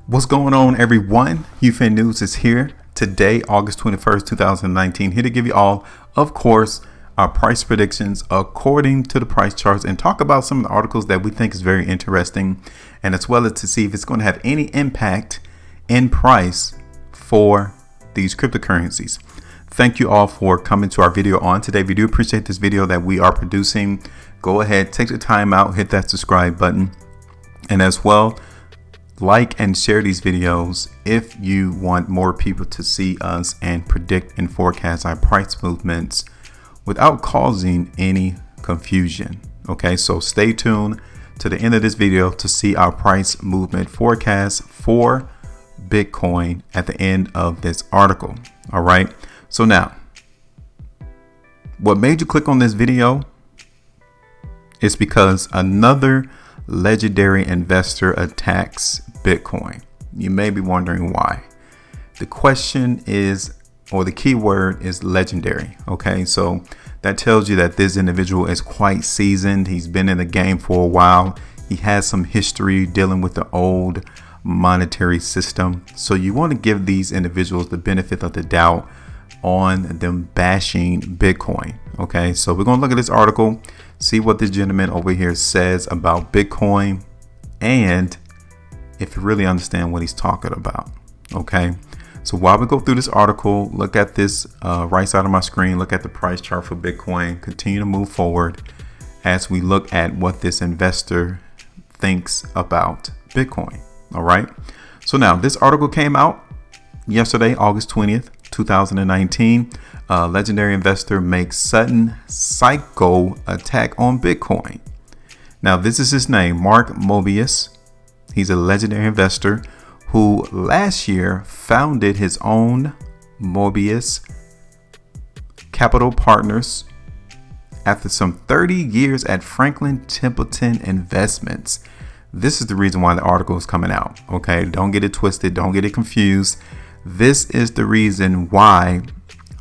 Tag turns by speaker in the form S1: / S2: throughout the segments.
S1: What's going on, everyone? HueFin News is here today, August 21st, 2019, here to give you all, of course, our price predictions according to the price charts and talk about some of the articles that we think is very interesting, and as well as to see if it's going to have any impact in price for these cryptocurrencies. Thank you all for coming to our video on today. We do appreciate this video that we are producing. Go ahead, take the time out, hit that subscribe button, and as well, like and share these videos if you want more people to see us and predict and forecast our price movements without causing any confusion. Okay, so stay tuned to the end of this video to see our price movement forecast for Bitcoin at the end of this article. All right, so now, what made you click on this video is because another legendary investor attacks Bitcoin. You may be wondering why. The question is, or the key word is legendary. Okay, so that tells you that this individual is quite seasoned. He's been in the game for a while. He has some history dealing with the old monetary system. So you want to give these individuals the benefit of the doubt on them bashing Bitcoin. Okay, so we're going to look at this article, see what this gentleman over here says about Bitcoin, and if you really understand what he's talking about. Okay, so while we go through this article, look at this right side of my screen, look at the price chart for Bitcoin, continue to move forward as we look at what this investor thinks about Bitcoin. All right, so now this article came out yesterday, August 20th, 2019. Legendary investor makes sudden psycho attack on Bitcoin. Now, this is his name, Mark MOBIUS. He's a legendary investor who last year founded his own MOBIUS Capital Partners after some 30 years at Franklin Templeton Investments. This is the reason why the article is coming out. Okay, don't get it twisted, don't get it confused. This is the reason why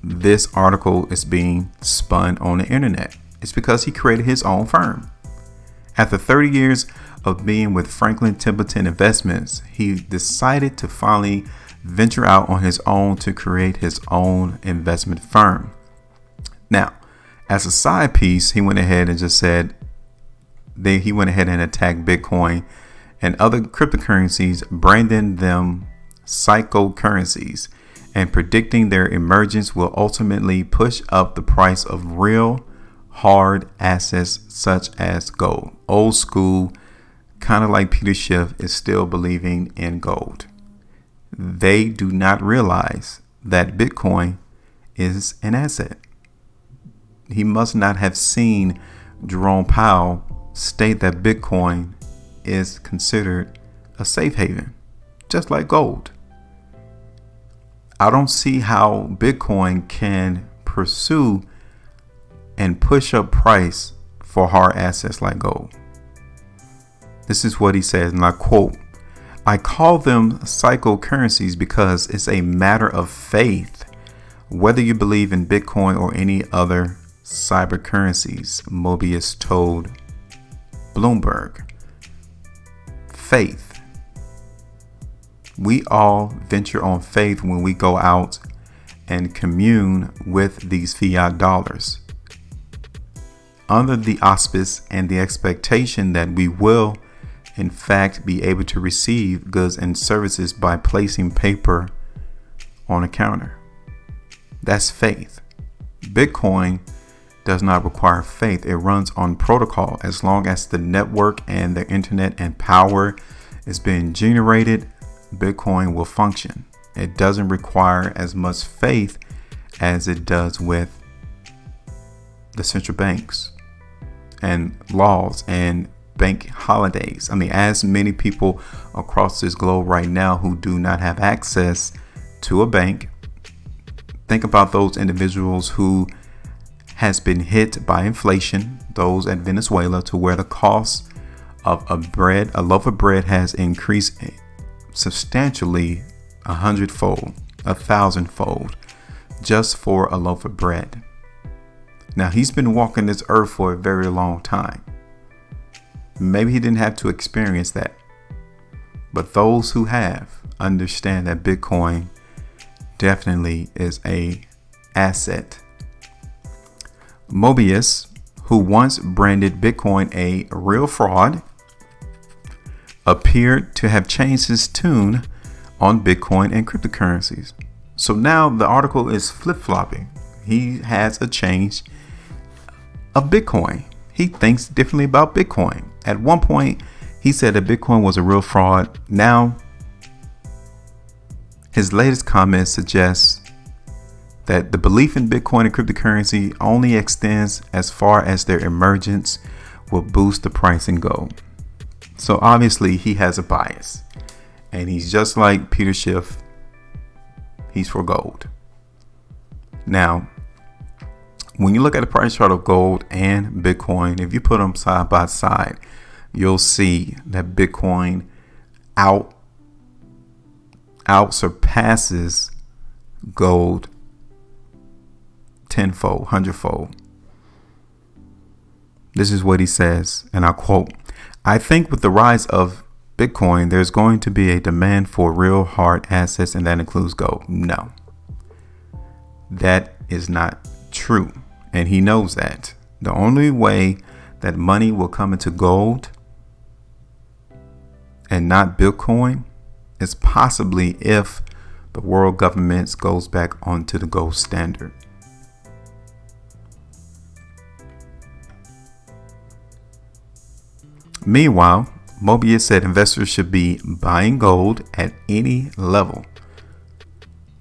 S1: this article is being spun on the internet. It's because he created his own firm. After 30 years of being with Franklin Templeton Investments, he decided to finally venture out on his own to create his own investment firm. Now, as a side piece, he went ahead and just said he went ahead and attacked Bitcoin and other cryptocurrencies, branding them psycho currencies, and predicting their emergence will ultimately push up the price of real hard assets such as gold. Old school, kind of like Peter Schiff is still believing in gold. They do not realize that Bitcoin is an asset. He must not have seen Jerome Powell state that Bitcoin is considered a safe haven, just like gold. I don't see how Bitcoin can pursue and push up price for hard assets like gold. This is what he says, and I quote, "I call them psycho currencies because it's a matter of faith, whether you believe in Bitcoin or any other cyber currencies," MOBIUS told Bloomberg. Faith. We all venture on faith when we go out and commune with these fiat dollars, under the auspice and the expectation that we will, in fact, be able to receive goods and services by placing paper on a counter. That's faith. Bitcoin does not require faith. It runs on protocol. As long as the network and the internet and power is being generated, Bitcoin will function. It doesn't require as much faith as it does with the central banks and laws and bank holidays. I mean, as many people across this globe right now who do not have access to a bank, think about those individuals who has been hit by inflation, those at Venezuela, to where the cost of a loaf of bread has increased substantially 100-fold, 1,000-fold, just for a loaf of bread. Now, he's been walking this earth for a very long time. Maybe he didn't have to experience that. but those who have understand that Bitcoin definitely is a asset. MOBIUS, who once branded Bitcoin a real fraud, appeared to have changed his tune on Bitcoin and cryptocurrencies. So now the article is flip-flopping. He has a change of Bitcoin. He thinks differently about Bitcoin. At one point, he said that Bitcoin was a real fraud. Now, his latest comment suggests that the belief in Bitcoin and cryptocurrency only extends as far as their emergence will boost the price in gold. So obviously he has a bias, and he's just like Peter Schiff. He's for gold. Now, when you look at the price chart of gold and Bitcoin, if you put them side by side, you'll see that Bitcoin out surpasses gold tenfold, hundredfold. This is what he says, and I'll quote, "I think with the rise of Bitcoin, there's going to be a demand for real hard assets, and that includes gold." No, that is not true. And he knows that. The only way that money will come into gold and not Bitcoin is possibly if the world governments goes back onto the gold standard. Meanwhile, MOBIUS said investors should be buying gold at any level,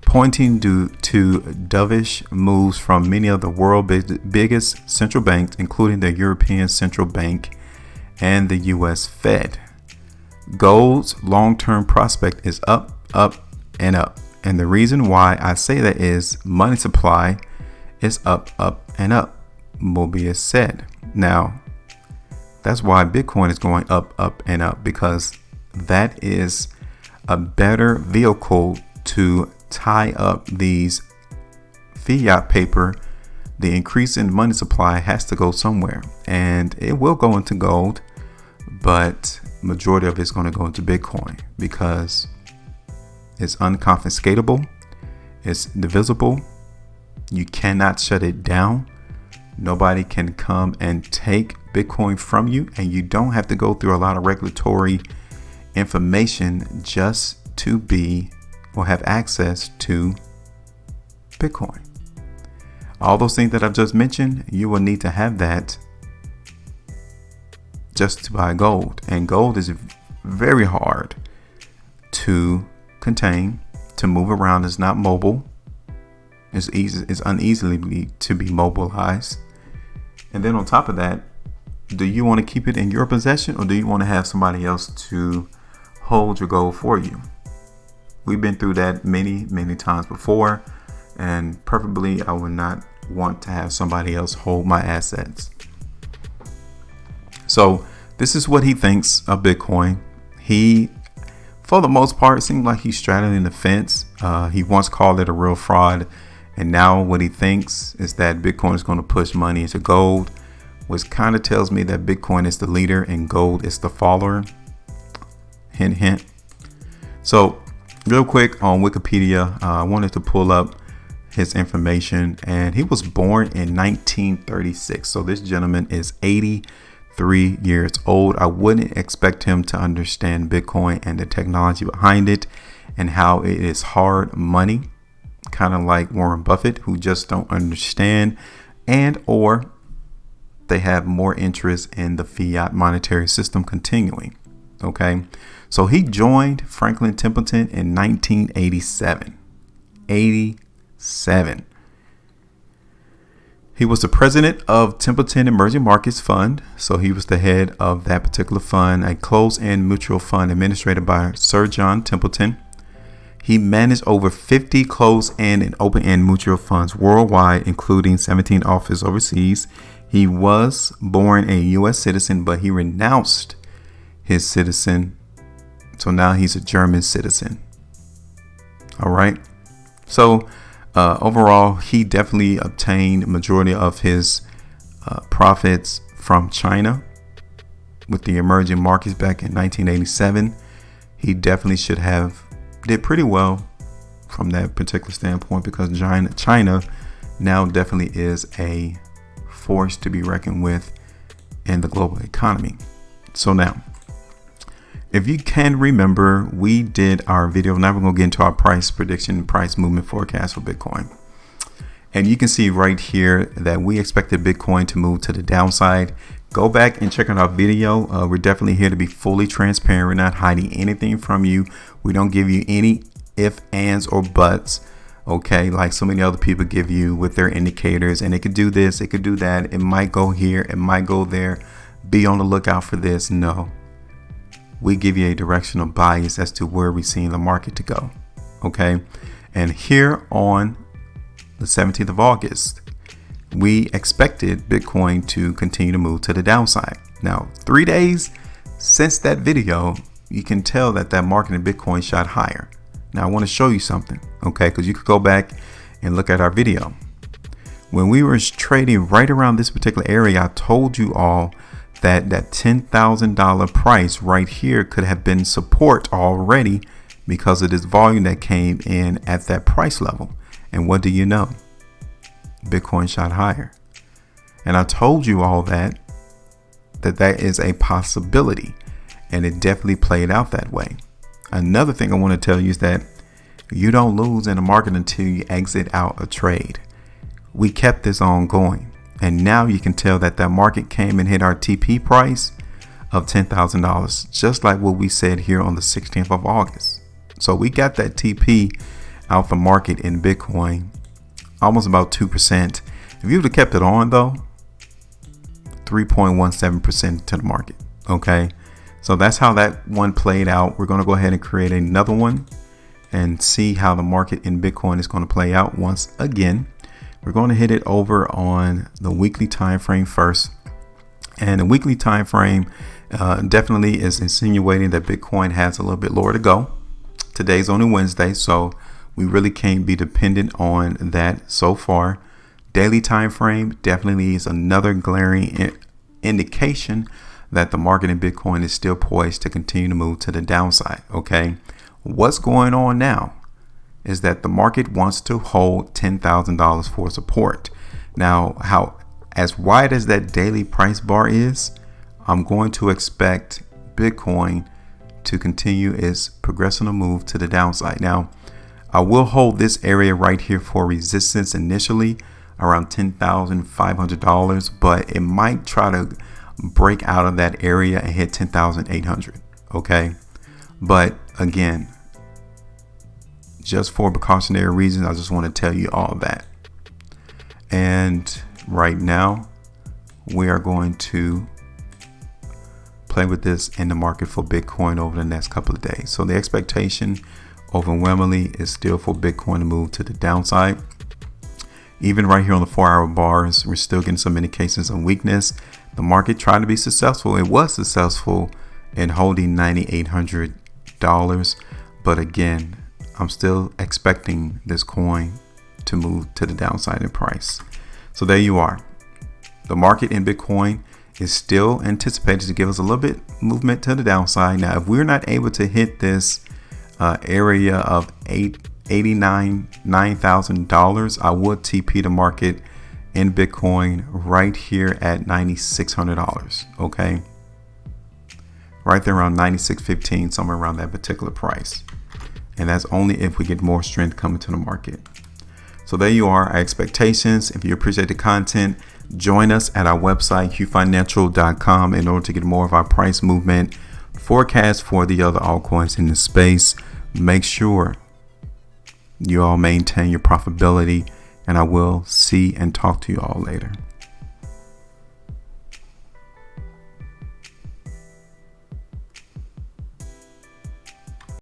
S1: pointing to dovish moves from many of the world's biggest central banks, including the European Central Bank and the US Fed. Gold's long-term prospect is up, up, and up. And the reason why I say that is money supply is up, up, and up, MOBIUS said. Now, that's why Bitcoin is going up, up, and up, because that is a better vehicle to tie up these fiat paper. The increase in money supply has to go somewhere, and it will go into gold, but majority of it's going to go into Bitcoin because it's unconfiscatable, it's divisible, you cannot shut it down, nobody can come and take Bitcoin from you, and you don't have to go through a lot of regulatory information just to be or have access to Bitcoin. All those things that I've just mentioned, you will need to have that just to buy gold. And gold is very hard to contain, to move around. It's not mobile. It's uneasily to be mobilized. And then on top of that, do you want to keep it in your possession, or do you want to have somebody else to hold your gold for you? We've been through that many, many times before, and preferably I would not want to have somebody else hold my assets. So this is what he thinks of Bitcoin. He, for the most part, seems like he's straddling the fence. He once called it a real fraud, and now what he thinks is that Bitcoin is going to push money into gold, which kind of tells me that Bitcoin is the leader and gold is the follower. Hint, hint. So real quick on Wikipedia, I wanted to pull up his information, and he was born in 1936. So this gentleman is 83 years old. I wouldn't expect him to understand Bitcoin and the technology behind it and how it is hard money, kind of like Warren Buffett, who just don't understand, and or they have more interest in the fiat monetary system continuing. Okay, so he joined Franklin Templeton in 1987. 87. He was the president of Templeton Emerging Markets Fund. So he was the head of that particular fund, a closed-end mutual fund administered by Sir John Templeton. He managed over 50 closed-end and open-end mutual funds worldwide, including 17 offices overseas. He was born a U.S. citizen, but he renounced his citizen. So now he's a German citizen. All right. So overall, he definitely obtained majority of his profits from China with the emerging markets back in 1987. he definitely should have did pretty well from that particular standpoint, because China now definitely is a force to be reckoned with in the global economy. So now, if you can remember, we did our video. Now we're going to get into our price prediction, price movement forecast for Bitcoin. And you can see right here that we expected Bitcoin to move to the downside. Go back and check out our video. We're definitely here to be fully transparent. We're not hiding anything from you. We don't give you any if, ands, or buts. Okay, like so many other people give you with their indicators, and it could do this, it could do that, it might go here, it might go there, be on the lookout for this. No, we give you a directional bias as to where we're seeing the market to go. Okay, and here on the 17th of August, we expected Bitcoin to continue to move to the downside. Now, 3 days since that video, you can tell that market in Bitcoin shot higher. Now I want to show you something, okay? Because you could go back and look at our video. When we were trading right around this particular area, I told you all that $10,000 price right here could have been support already because of this volume that came in at that price level. And what do you know? Bitcoin shot higher. And I told you all that is a possibility, and it definitely played out that way. Another thing I want to tell you is that you don't lose in the market until you exit out a trade. We kept this on going, and now you can tell that market came and hit our TP price of $10,000, just like what we said here on the 16th of August. So we got that TP out the market in Bitcoin, almost about 2%. If you would have kept it on though, 3.17% to the market. Okay. So that's how that one played out. We're going to go ahead and create another one and see how the market in Bitcoin is going to play out once again. We're going to hit it over on the weekly time frame first. And the weekly time frame definitely is insinuating that Bitcoin has a little bit lower to go. Today's only Wednesday, so we really can't be dependent on that so far. Daily time frame definitely is another glaring indication that the market in Bitcoin is still poised to continue to move to the downside. Okay, what's going on now is that the market wants to hold $10,000 for support. Now, as wide as that daily price bar is, I'm going to expect Bitcoin to continue its progressive move to the downside. Now, I will hold this area right here for resistance initially around $10,500, but it might try to break out of that area and hit 10,800. Okay, but again, just for precautionary reasons, I just want to tell you all that. And right now we are going to play with this in the market for Bitcoin over the next couple of days. So the expectation overwhelmingly is still for Bitcoin to move to the downside. Even right here on the 4-hour bars, we're still getting some indications of weakness. The market tried to be successful. It was successful in holding $9,800. But again, I'm still expecting this coin to move to the downside in price. So there you are. The market in Bitcoin is still anticipated to give us a little bit movement to the downside. Now, if we're not able to hit this area of $9,000, I would TP the market in Bitcoin right here at $9,600. Okay, right there around 96.15, somewhere around that particular price. And that's only if we get more strength coming to the market. So there you are, our expectations. If you appreciate the content, join us at our website, HueFinancial.com, in order to get more of our price movement forecast for the other altcoins in the space. Make sure you all maintain your profitability, and I will see and talk to you all later.